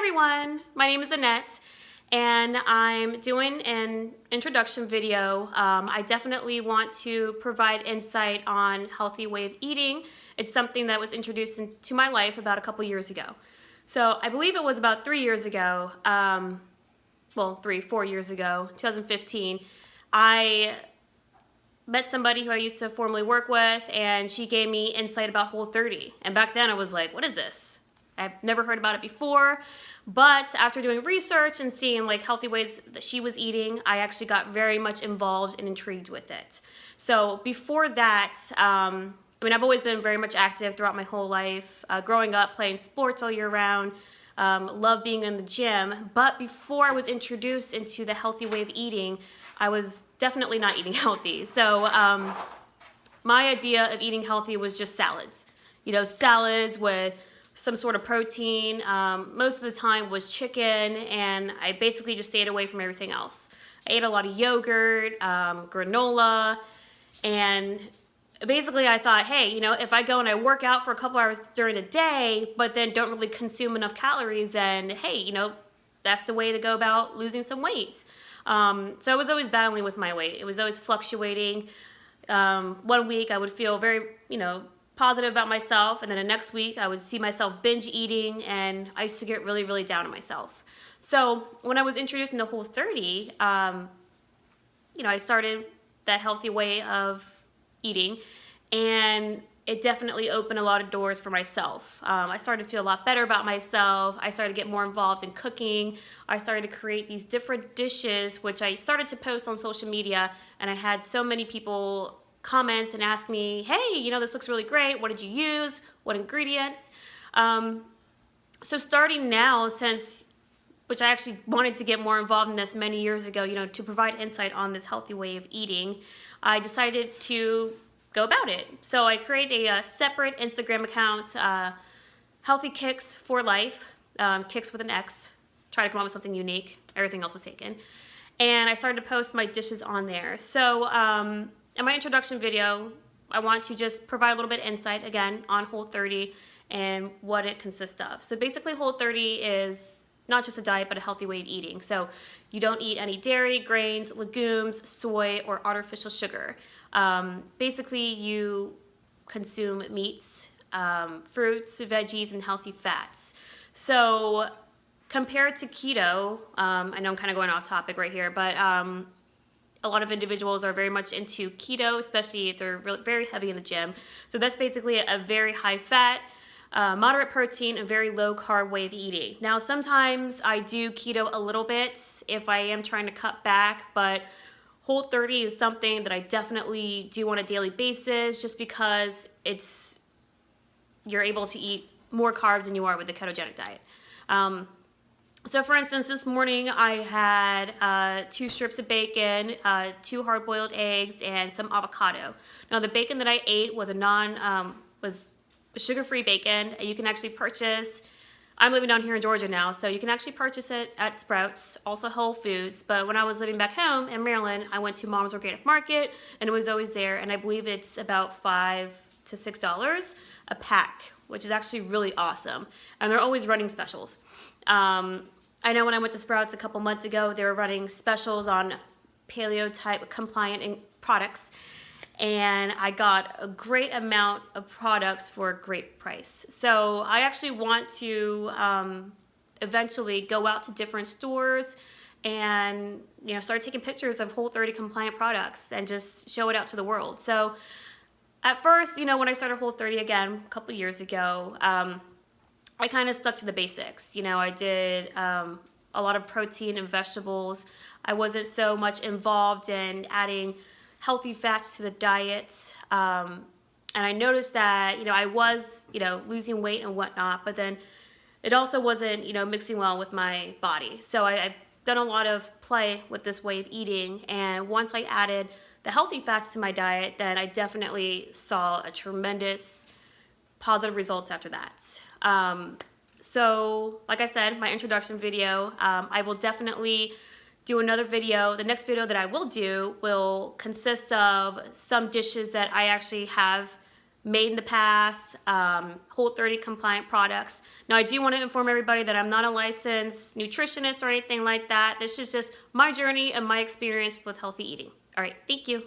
everyone, my name is Annette and I'm doing an introduction video. I definitely want to provide insight on healthy way of eating. It's something that was introduced into my life about a couple years ago. So I believe it was about 3 years ago, 4 years ago, 2015, I met somebody who I used to formerly work with, and she gave me insight about Whole30. And back then I was like, what is this? I've never heard about it before, but after doing research and seeing like healthy ways that she was eating, I actually got very much involved and intrigued with it. So before that, I've always been very much active throughout my whole life, growing up playing sports all year round, love being in the gym, but before I was introduced into the healthy way of eating, I was definitely not eating healthy. So my idea of eating healthy was just salads. Salads with some sort of protein. Most of the time was chicken, and I basically just stayed away from everything else. I ate a lot of yogurt, granola, and basically I thought, hey, if I go and I work out for a couple hours during the day, but then don't really consume enough calories, then hey, that's the way to go about losing some weight. So I was always battling with my weight. It was always fluctuating. 1 week I would feel very, positive about myself, and then the next week I would see myself binge eating, and I used to get really, really down on myself. So when I was introduced into Whole30, I started that healthy way of eating, and it definitely opened a lot of doors for myself. I started to feel a lot better about myself. I started to get more involved in cooking. I started to create these different dishes, which I started to post on social media, and I had so many people comment and ask me, hey, this looks really great. What did you use? What ingredients? So starting now, which I actually wanted to get more involved in this many years ago, to provide insight on this healthy way of eating, I decided to go about it. So I created a separate Instagram account, Healthy Kicks for Life, Kicks with an X. Try to come up with something unique. Everything else was taken. And I started to post my dishes on there. So in my introduction video, I want to just provide a little bit of insight, again, on Whole30 and what it consists of. So basically, Whole30 is not just a diet, but a healthy way of eating. So you don't eat any dairy, grains, legumes, soy, or artificial sugar. Basically, you consume meats, fruits, veggies, and healthy fats. So compared to keto, I know I'm kind of going off topic right here, but a lot of individuals are very much into keto, especially if they're very heavy in the gym. So that's basically a very high fat, moderate protein, and very low carb way of eating. Now, sometimes I do keto a little bit if I am trying to cut back, but Whole30 is something that I definitely do on a daily basis, just because you're able to eat more carbs than you are with the ketogenic diet. So for instance, this morning I had 2 strips of bacon, 2 hard-boiled eggs, and some avocado. Now the bacon that I ate was was sugar-free bacon. You can actually purchase, I'm living down here in Georgia now, so you can actually purchase it at Sprouts, also Whole Foods. But when I was living back home in Maryland, I went to Mom's Organic Market, and it was always there, and I believe it's about $5 to $6 a pack, which is actually really awesome. And they're always running specials. I know when I went to Sprouts a couple months ago, they were running specials on paleo type compliant products, and I got a great amount of products for a great price. So I actually want to eventually go out to different stores and start taking pictures of Whole30 compliant products and just show it out to the world. So at first, when I started Whole30 again a couple years ago, I kind of stuck to the basics. I did a lot of protein and vegetables. I wasn't so much involved in adding healthy fats to the diet. And I noticed that, I was, losing weight and whatnot, but then it also wasn't, mixing well with my body. So I've done a lot of play with this way of eating. And once I added the healthy fats to my diet, then I definitely saw a tremendous positive results after that. So like I said, my introduction video, I will definitely do another video. The next video that I will do will consist of some dishes that I actually have made in the past, Whole30 compliant products. Now, I do want to inform everybody that I'm not a licensed nutritionist or anything like that. This is just my journey and my experience with healthy eating. All right, thank you.